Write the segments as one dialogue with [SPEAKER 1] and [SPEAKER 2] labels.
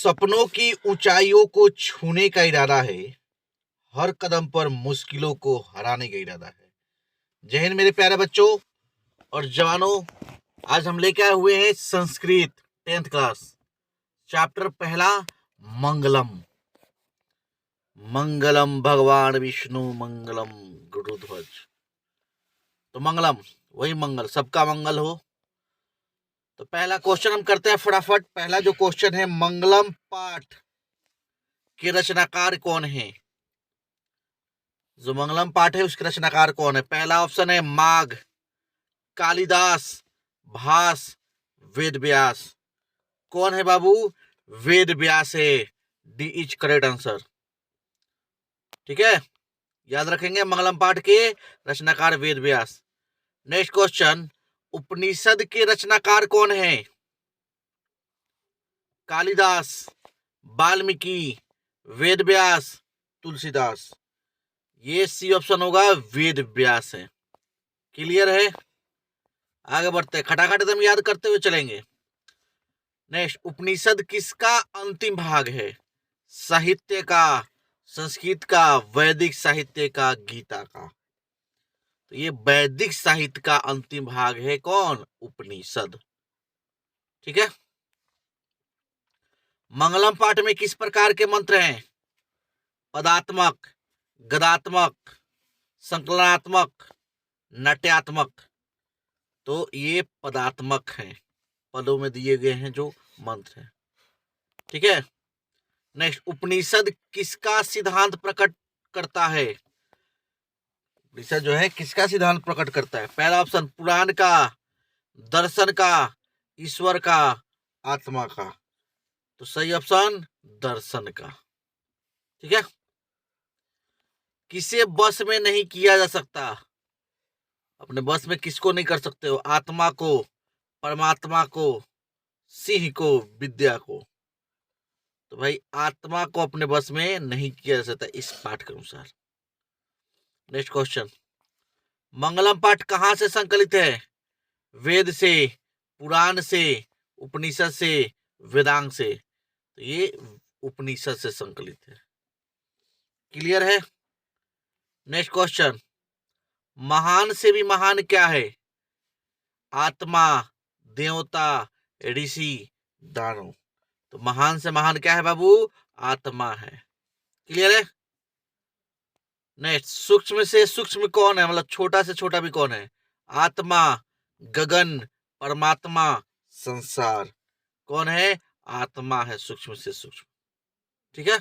[SPEAKER 1] सपनों की ऊंचाइयों को छूने का इरादा है, हर कदम पर मुश्किलों को हराने का इरादा है। जय हिंद मेरे प्यारे बच्चों और जवानों। आज हम लेके आए हुए हैं संस्कृत 10th क्लास, चैप्टर पहला मंगलम। मंगलम भगवान विष्णु मंगलम गुरुध्वज। तो मंगलम वही मंगल, सबका मंगल हो। तो पहला क्वेश्चन हम करते हैं फटाफट। पहला जो क्वेश्चन है, मंगलम पाठ के रचनाकार कौन है? जो मंगलम पाठ है उसके रचनाकार कौन है? पहला ऑप्शन है माघ, कालिदास, भास, वेद व्यास। कौन है बाबू? वेद व्यास है। D is correct answer. ठीक है, याद रखेंगे मंगलम पाठ के रचनाकार वेद व्यास। नेक्स्ट क्वेश्चन, उपनिषद के रचनाकार कौन है? कालिदास, वाल्मीकि, वेद व्यास, तुलसीदास। ये सी ऑप्शन होगा, वेद व्यास है। क्लियर है? आगे बढ़ते हैं, खटाखट एकदम याद करते हुए चलेंगे। नेक्स्ट, उपनिषद किसका अंतिम भाग है? साहित्य का, संस्कृत का, वैदिक साहित्य का, गीता का। तो ये वैदिक साहित्य का अंतिम भाग है कौन? उपनिषद। ठीक है। मंगलम पाठ में किस प्रकार के मंत्र हैं? पदात्मक, गदात्मक, संकलनात्मक, नाट्यात्मक। तो ये पदात्मक हैं, पदों में दिए गए हैं जो मंत्र हैं। ठीक है। नेक्स्ट, उपनिषद किसका सिद्धांत प्रकट करता है? उपनिषद जो है किसका सिद्धांत प्रकट करता है? पहला ऑप्शन पुराण का, दर्शन का, ईश्वर का, आत्मा का। तो सही ऑप्शन दर्शन का। ठीक है। किसे बस में नहीं किया जा सकता? अपने बस में किसको नहीं कर सकते हो? आत्मा को, परमात्मा को, सिंह को, विद्या को। तो भाई आत्मा को अपने बस में नहीं किया जा सकता इस पाठ के अनुसार। नेक्स्ट क्वेश्चन, मंगलम पाठ कहां से संकलित है? वेद से, पुराण से, उपनिषद से, वेदांग से। तो ये उपनिषद से संकलित है। क्लियर है? नेक्स्ट क्वेश्चन, महान से भी महान क्या है? आत्मा, देवता, ऋषि, दानव। तो महान से महान क्या है बाबू? आत्मा है। क्लियर है? नेक्स्ट, सूक्ष्म से सूक्ष्म कौन है? मतलब छोटा से छोटा भी कौन है? आत्मा, गगन, परमात्मा, संसार। कौन है? आत्मा है सूक्ष्म से सूक्ष्म। ठीक है।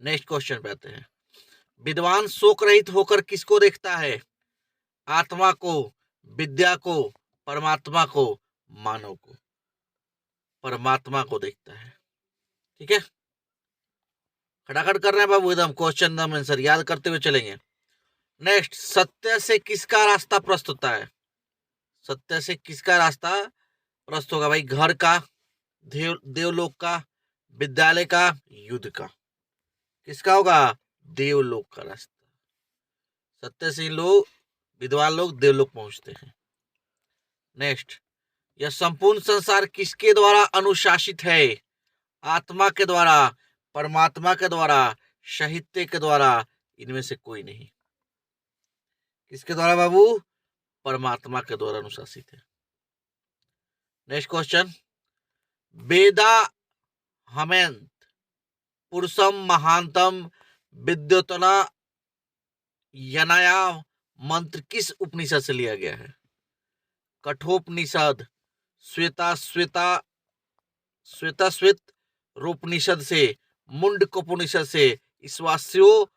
[SPEAKER 1] नेक्स्ट क्वेश्चन पे आते हैं, विद्वान शोक रहित होकर किसको देखता है? आत्मा को, विद्या को, परमात्मा को, मानव को। परमात्मा को देखता है। ठीक है। खटाखट कर रहे हैं बाबू, एकदम क्वेश्चन दम आंसर याद करते हुए चलेंगे। नेक्स्ट, सत्य से किसका रास्ता प्रस्तुत होता है? सत्य से किसका रास्ता प्रस्तुत होगा भाई? घर का, देवलोक का, विद्यालय का, युद्ध का। किसका होगा? देवलोक का रास्ता। सत्य से लोग, विद्वान लोग देवलोक पहुंचते हैं। नेक्स्ट, यह संपूर्ण संसार किसके द्वारा अनुशासित है? आत्मा के द्वारा, परमात्मा के द्वारा, साहित्य के द्वारा, इनमें से कोई नहीं। किसके द्वारा बाबू? परमात्मा के द्वारा अनुशासित है। नेक्स्ट क्वेश्चन, वेदा हमेंत पुरुषम महांतम विद्योतना यनाया मंत्र किस उपनिषद से लिया गया है? कठोपनिषद, श्वेत रोपनिषद से, मुंडकोपनिषद से, ईशावास्योपनिषद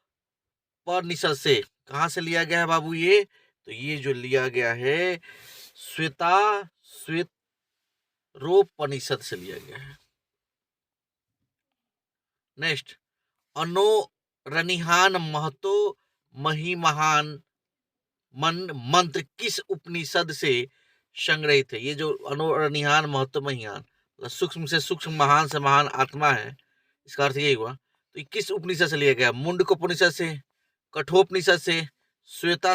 [SPEAKER 1] से। कहां से लिया गया है बाबू ये? तो ये जो लिया गया है श्वेत रोपनिषद से लिया गया है। नेक्स्ट, अनोरणिहान महतो महिमहान मंत्र किस उपनिषद से संग्रहित है? ये जो अनोरणिहान महतो महिमान, सूक्ष्म से सूक्ष्म, महान से महान आत्मा है, इसका अर्थ यही हुआ। तो किस उपनिषद से लिया गया? मुंडकोपनिषद से, कठोपनिषद से, श्वेत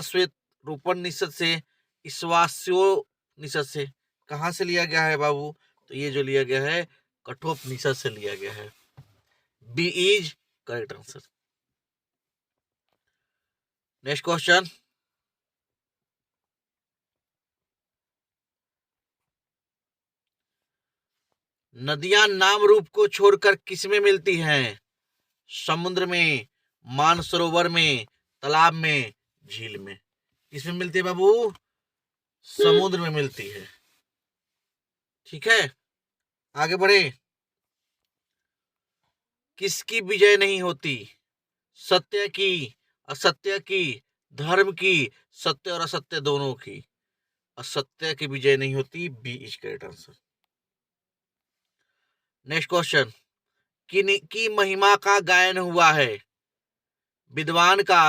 [SPEAKER 1] रूपनिषद से, ईशावास्योपनिषद से। कहां से लिया गया है बाबू? तो ये जो लिया गया है कठोपनिषद से लिया गया है। B is correct answer. Next question, नदियां नाम रूप को छोड़कर किसमें मिलती हैं? समुद्र में, मानसरोवर में, तालाब में, झील में। किसमें मिलती है बाबू? समुद्र में मिलती है। ठीक है, आगे बढ़े। किसकी विजय नहीं होती? सत्य की, असत्य की, धर्म की, सत्य और असत्य दोनों की। असत्य की विजय नहीं होती। B is correct answer. Next question, की महिमा का गायन हुआ है? विद्वान का,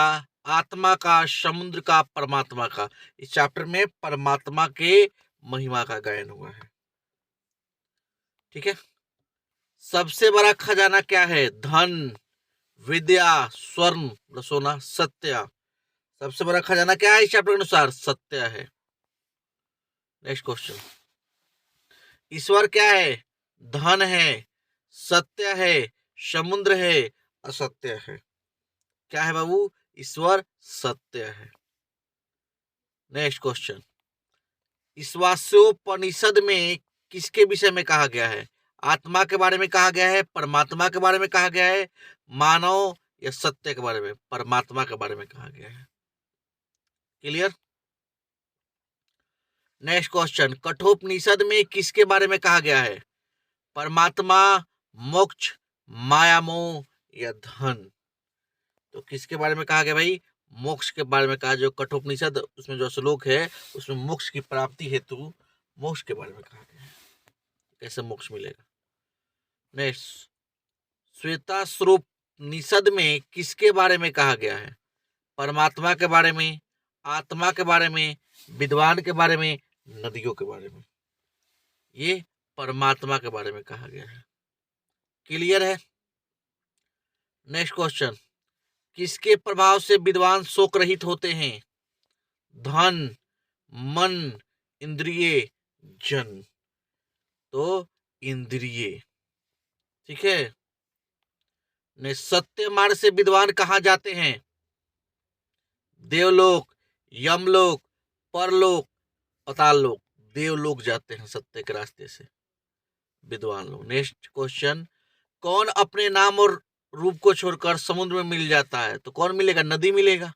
[SPEAKER 1] आत्मा का, समुद्र का, परमात्मा का। इस चैप्टर में परमात्मा के महिमा का गायन हुआ है। ठीक है, सबसे बड़ा खजाना क्या है? धन, विद्या, स्वर्ण, सोना, सत्य। सबसे बड़ा खजाना क्या है इस चैप्टर के अनुसार? सत्य है। नेक्स्ट क्वेश्चन, ईश्वर क्या है? धन है, सत्य है, समुद्र है, असत्य है। क्या है बाबू? ईश्वर सत्य है। नेक्स्ट क्वेश्चन, ईश्वास्योपनिषद में किसके विषय में कहा गया है? आत्मा के बारे में कहा गया है, परमात्मा के बारे में कहा गया है, मानव या सत्य के बारे में? परमात्मा के बारे में कहा गया है। क्लियर? नेक्स्ट क्वेश्चन, कठोपनिषद में किसके बारे में कहा गया है? परमात्मा, मोक्ष, माया मोह या धन? तो किसके बारे में कहा गया भाई? मोक्ष के बारे में कहा। जो कठोपनिषद उसमें जो श्लोक है उसमें मोक्ष की प्राप्ति हेतु मोक्ष के बारे में कहा गया है, कैसे मोक्ष मिलेगा। नेक्स्ट, श्वेताश्वोपनिषद में किसके बारे में कहा गया है? परमात्मा के बारे में, आत्मा के बारे में, विद्वान के बारे में, नदियों के बारे में? ये परमात्मा के बारे में कहा गया है। क्लियर है? नेक्स्ट क्वेश्चन, किसके प्रभाव से विद्वान शोक रहित होते हैं? धन, मन, इंद्रिय, जन? तो इंद्रिय। ठीक है, ने सत्य मार्ग से विद्वान कहाँ जाते हैं? देवलोक, यमलोक, परलोक, पाताल लोक। देवलोक जाते हैं सत्य के रास्ते से विद्वान लोग। नेक्स्ट क्वेश्चन, कौन अपने नाम और रूप को छोड़कर समुद्र में मिल जाता है? तो कौन मिलेगा? नदी मिलेगा।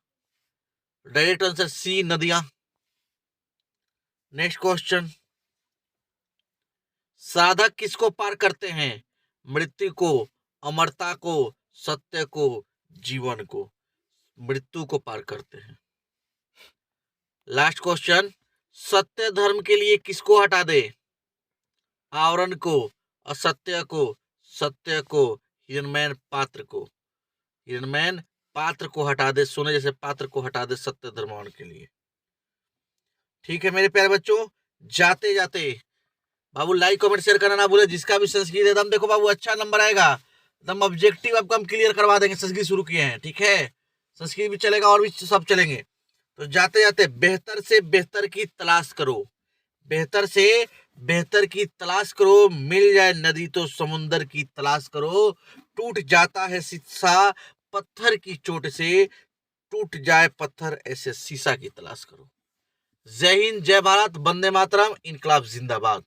[SPEAKER 1] डायरेक्ट आंसर सी, नदियां। नेक्स्ट क्वेश्चन, साधक किसको पार करते हैं? मृत्यु को, अमरता को, सत्य को, जीवन को? मृत्यु को पार करते हैं। लास्ट क्वेश्चन, सत्य धर्म के लिए किसको हटा दे? आवरण को, असत्य को, सत्य को, हिरणमैन पात्र को? हिरणमैन पात्र को हटा दे, सोने जैसे पात्र को हटा दे सत्य धर्मावरण के लिए। ठीक है मेरे प्यारे बच्चों, जाते जाते बाबू लाइक कमेंट शेयर करना ना भूले। जिसका भी संस्कृत एकदम देखो बाबू अच्छा नंबर आएगा, एकदम ऑब्जेक्टिव आपको हम क्लियर करवा देंगे। संस्कृत शुरू किए हैं, ठीक है, संस्कृत भी चलेगा और भी सब चलेंगे। तो जाते जाते बेहतर से बेहतर की तलाश करो, बेहतर से बेहतर की तलाश करो। मिल जाए नदी तो समुंदर की तलाश करो। टूट जाता है शीशा पत्थर की चोट से, टूट जाए पत्थर ऐसे शीशा की तलाश करो। जय हिंद, जय भारत, वंदे मातरम, इनकलाब जिंदाबाद।